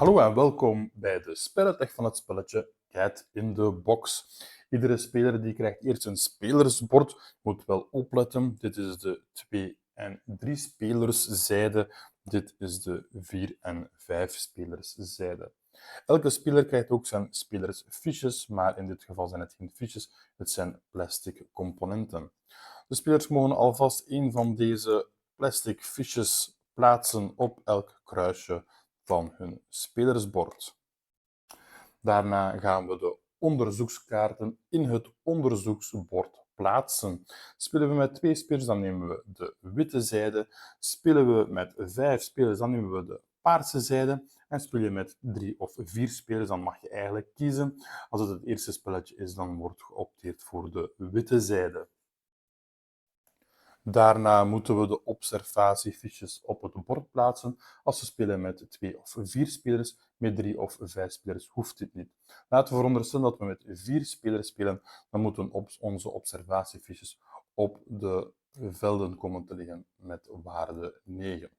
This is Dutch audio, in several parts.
Hallo en welkom bij de spelletech van het spelletje Cat in the Box. Iedere speler die krijgt eerst een spelersbord, moet wel opletten. Dit is de 2 en 3 spelerszijde, dit is de 4 en 5 spelerszijde. Elke speler krijgt ook zijn spelersfiches, maar in dit geval zijn het geen fiches, het zijn plastic componenten. De spelers mogen alvast een van deze plastic fiches plaatsen op elk kruisje van hun spelersbord. Daarna gaan we de onderzoekskaarten in het onderzoeksbord plaatsen. Spelen we met 2 spelers, dan nemen we de witte zijde. Spelen we met 5 spelers, dan nemen we de paarse zijde. En speel je met 3 of 4 spelers, dan mag je eigenlijk kiezen. Als het eerste spelletje is, dan wordt geopteerd voor de witte zijde. Daarna moeten we de observatiefiches op het bord plaatsen. Als we spelen met 2 of 4 spelers, met 3 of 5 spelers hoeft dit niet. Laten we veronderstellen dat we met 4 spelers spelen, dan moeten onze observatiefiches op de velden komen te liggen met waarde 9.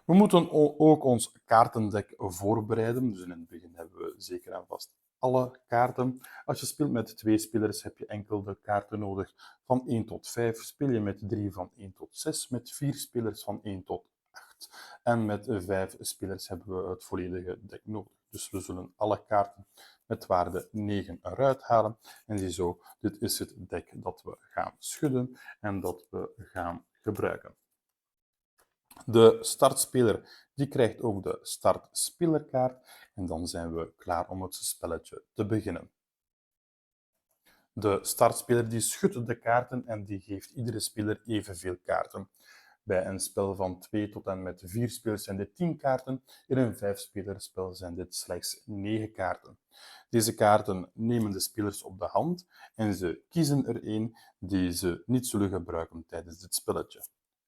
We moeten ook ons kaartendek voorbereiden. Dus in het begin hebben we zeker en vast alle kaarten. Als je speelt met 2 spelers heb je enkel de kaarten nodig van 1 tot 5. Speel je met 3 van 1 tot 6, met 4 spelers van 1 tot 8. En met 5 spelers hebben we het volledige dek nodig. Dus we zullen alle kaarten met waarde 9 eruit halen. En ziezo, dit is het dek dat we gaan schudden en dat we gaan gebruiken. De startspeler die krijgt ook de startspelerkaart en dan zijn we klaar om het spelletje te beginnen. De startspeler die schudt de kaarten en die geeft iedere speler evenveel kaarten. Bij een spel van 2 tot en met 4 spelers zijn dit 10 kaarten. In een 5-spelerspel zijn dit slechts 9 kaarten. Deze kaarten nemen de spelers op de hand en ze kiezen er een die ze niet zullen gebruiken tijdens dit spelletje.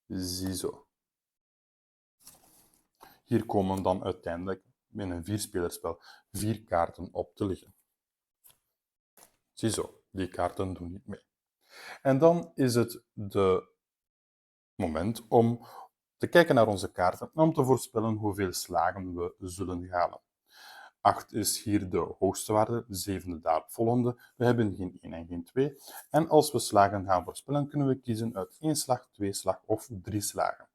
Ziezo. Hier komen dan uiteindelijk in een 4-spelerspel 4 kaarten op te liggen. Ziezo, die kaarten doen niet mee. En dan is het de moment om te kijken naar onze kaarten en om te voorspellen hoeveel slagen we zullen halen. 8 is hier de hoogste waarde, 7 de daaropvolgende. We hebben geen 1 en geen 2. En als we slagen gaan voorspellen, kunnen we kiezen uit 1 slag, 2 slag of 3 slagen.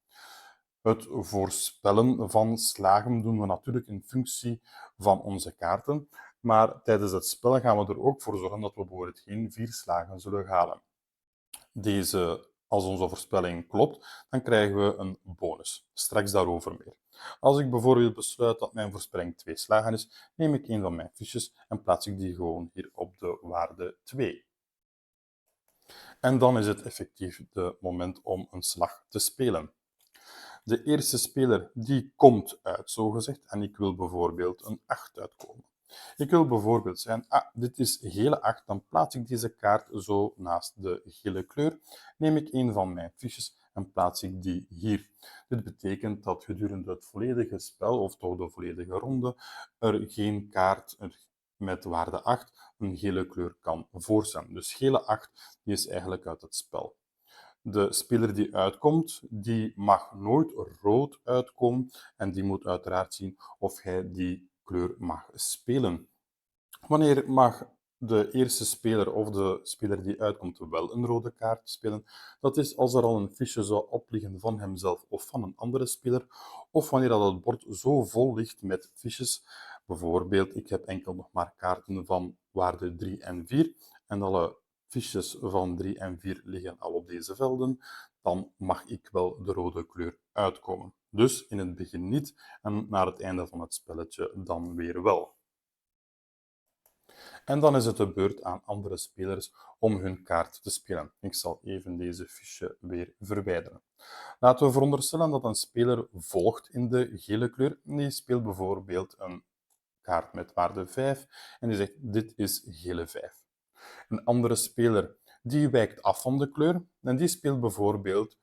Het voorspellen van slagen doen we natuurlijk in functie van onze kaarten, maar tijdens het spel gaan we er ook voor zorgen dat we bijvoorbeeld geen 4 slagen zullen halen. Als onze voorspelling klopt, dan krijgen we een bonus. Straks daarover meer. Als ik bijvoorbeeld besluit dat mijn voorspelling 2 slagen is, neem ik een van mijn fiches en plaats ik die gewoon hier op de waarde 2. En dan is het effectief het moment om een slag te spelen. De eerste speler die komt uit, zogezegd, en ik wil bijvoorbeeld een 8 uitkomen. Ik wil bijvoorbeeld zeggen, dit is gele 8, dan plaats ik deze kaart zo naast de gele kleur, neem ik een van mijn fiches en plaats ik die hier. Dit betekent dat gedurende het volledige spel, of toch de volledige ronde, er geen kaart met waarde 8 een gele kleur kan voorstaan. Dus gele 8 die is eigenlijk uit het spel. De speler die uitkomt, die mag nooit rood uitkomen en die moet uiteraard zien of hij die kleur mag spelen. Wanneer mag de eerste speler of de speler die uitkomt wel een rode kaart spelen? Dat is als er al een fiche zou opliggen van hemzelf of van een andere speler, of wanneer dat het bord zo vol ligt met fiches. Bijvoorbeeld, ik heb enkel nog maar kaarten van waarde 3 en 4 en alle fiches van 3 en 4 liggen al op deze velden, dan mag ik wel de rode kleur uitkomen. Dus in het begin niet en naar het einde van het spelletje dan weer wel. En dan is het de beurt aan andere spelers om hun kaart te spelen. Ik zal even deze fiche weer verwijderen. Laten we veronderstellen dat een speler volgt in de gele kleur. Die speelt bijvoorbeeld een kaart met waarde 5 en die zegt, dit is gele 5. Een andere speler die wijkt af van de kleur en die speelt bijvoorbeeld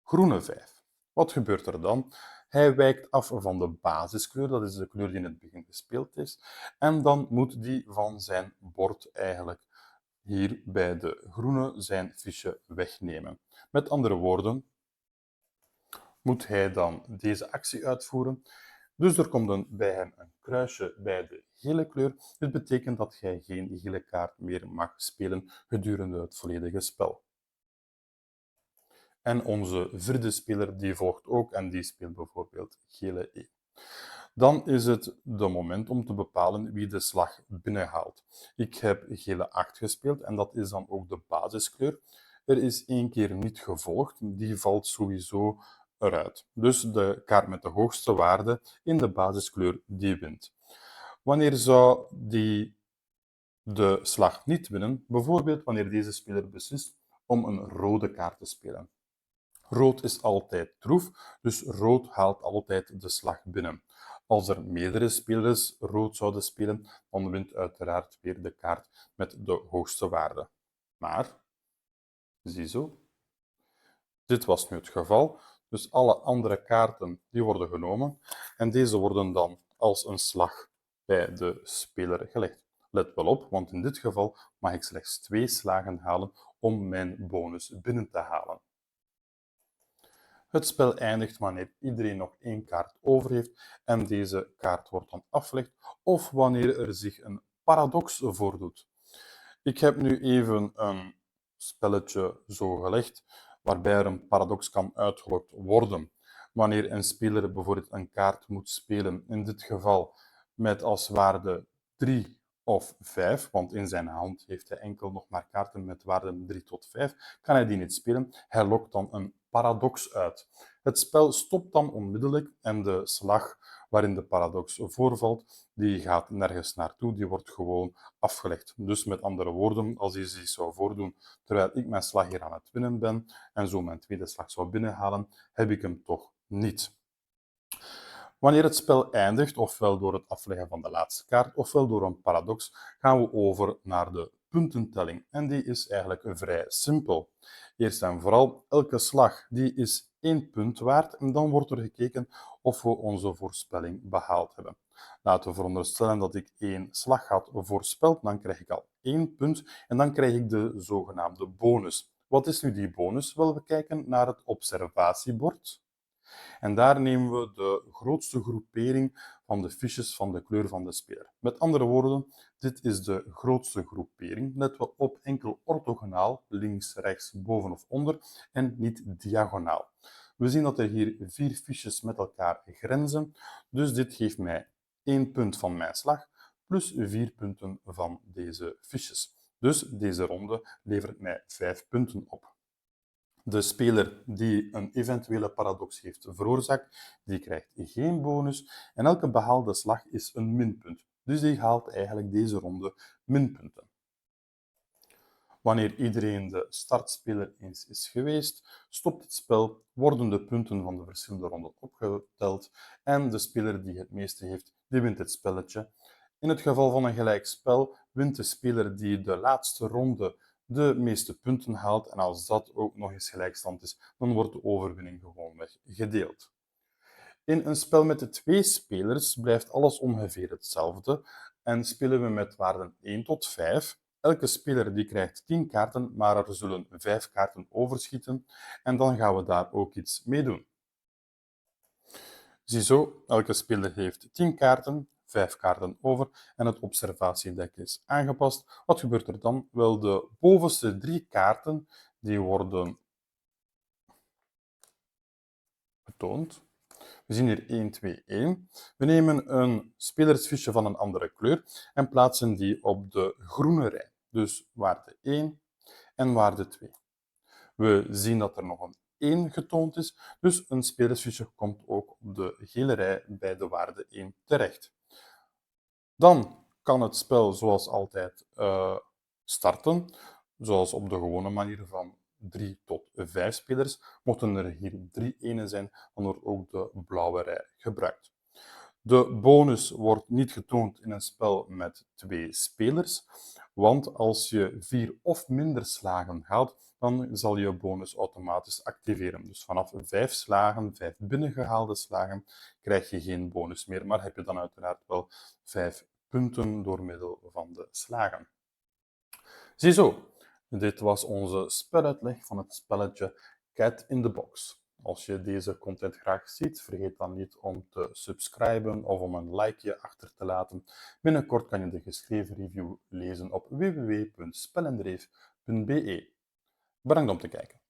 groene 5. Wat gebeurt er dan? Hij wijkt af van de basiskleur, dat is de kleur die in het begin gespeeld is, en dan moet die van zijn bord eigenlijk hier bij de groene zijn fiche wegnemen. Met andere woorden, moet hij dan deze actie uitvoeren. Dus er komt bij hem een kruisje bij de gele kleur. Dit betekent dat jij geen gele kaart meer mag spelen gedurende het volledige spel. En onze vierde speler die volgt ook en die speelt bijvoorbeeld gele E. Dan is het de moment om te bepalen wie de slag binnenhaalt. Ik heb gele 8 gespeeld en dat is dan ook de basiskleur. Er is 1 keer niet gevolgd, die valt sowieso eruit. Dus de kaart met de hoogste waarde in de basiskleur, die wint. Wanneer zou die de slag niet winnen? Bijvoorbeeld wanneer deze speler beslist om een rode kaart te spelen. Rood is altijd troef, dus rood haalt altijd de slag binnen. Als er meerdere spelers rood zouden spelen, dan wint uiteraard weer de kaart met de hoogste waarde. Maar, ziezo, dit was nu het geval. Dus alle andere kaarten die worden genomen en deze worden dan als een slag bij de speler gelegd. Let wel op, want in dit geval mag ik slechts 2 slagen halen om mijn bonus binnen te halen. Het spel eindigt wanneer iedereen nog 1 kaart over heeft en deze kaart wordt dan afgelegd, of wanneer er zich een paradox voordoet. Ik heb nu even een spelletje zo gelegd, waarbij er een paradox kan uitgelokt worden. Wanneer een speler bijvoorbeeld een kaart moet spelen, in dit geval met als waarde 3 of 5, want in zijn hand heeft hij enkel nog maar kaarten met waarden 3 tot 5, kan hij die niet spelen. Hij lokt dan een paradox uit. Het spel stopt dan onmiddellijk en de slag waarin de paradox voorvalt, die gaat nergens naartoe, die wordt gewoon afgelegd. Dus met andere woorden, als die zich zou voordoen terwijl ik mijn slag hier aan het winnen ben en zo mijn tweede slag zou binnenhalen, heb ik hem toch niet. Wanneer het spel eindigt, ofwel door het afleggen van de laatste kaart, ofwel door een paradox, gaan we over naar de puntentelling. En die is eigenlijk vrij simpel. Eerst en vooral, elke slag die is 1 punt waard en dan wordt er gekeken of we onze voorspelling behaald hebben. Laten we veronderstellen dat ik 1 slag had voorspeld, dan krijg ik al 1 punt en dan krijg ik de zogenaamde bonus. Wat is nu die bonus? Wel, we kijken naar het observatiebord. En daar nemen we de grootste groepering van de fiches van de kleur van de speler. Met andere woorden, dit is de grootste groepering. Let wel op, enkel orthogonaal, links, rechts, boven of onder, en niet diagonaal. We zien dat er hier 4 fiches met elkaar grenzen, dus dit geeft mij 1 punt van mijn slag, plus 4 punten van deze fiches. Dus deze ronde levert mij 5 punten op. De speler die een eventuele paradox heeft veroorzaakt, die krijgt geen bonus en elke behaalde slag is een minpunt. Dus die haalt eigenlijk deze ronde minpunten. Wanneer iedereen de startspeler eens is geweest, stopt het spel, worden de punten van de verschillende ronden opgeteld en de speler die het meeste heeft, die wint het spelletje. In het geval van een gelijk spel wint de speler die de laatste ronde de meeste punten haalt en als dat ook nog eens gelijkstand is, dan wordt de overwinning gewoonweg gedeeld. In een spel met de 2 spelers blijft alles ongeveer hetzelfde en spelen we met waarden 1 tot 5. Elke speler die krijgt 10 kaarten, maar er zullen 5 kaarten overschieten en dan gaan we daar ook iets mee doen. Ziezo, elke speler heeft 10 kaarten, 5 kaarten over en het observatiedek is aangepast. Wat gebeurt er dan? Wel, de bovenste 3 kaarten die worden getoond. We zien hier 1, 2, 1. We nemen een spelersfiche van een andere kleur en plaatsen die op de groene rij. Dus waarde 1 en waarde 2. We zien dat er nog een 1 getoond is, dus een spelersfiche komt ook op de gele rij bij de waarde 1 terecht. Dan kan het spel zoals altijd starten, zoals op de gewone manier van 3 tot 5 spelers. Mochten er hier 3 enen zijn, dan wordt ook de blauwe rij gebruikt. De bonus wordt niet getoond in een spel met 2 spelers, want als je 4 of minder slagen haalt, dan zal je bonus automatisch activeren. Dus vanaf 5 slagen, 5 binnengehaalde slagen, krijg je geen bonus meer, maar heb je dan uiteraard wel 5 punten door middel van de slagen. Ziezo, dit was onze speluitleg van het spelletje Cat in the Box. Als je deze content graag ziet, vergeet dan niet om te subscriben of om een likeje achter te laten. Binnenkort kan je de geschreven review lezen op www.spelendreef.be. Bedankt om te kijken.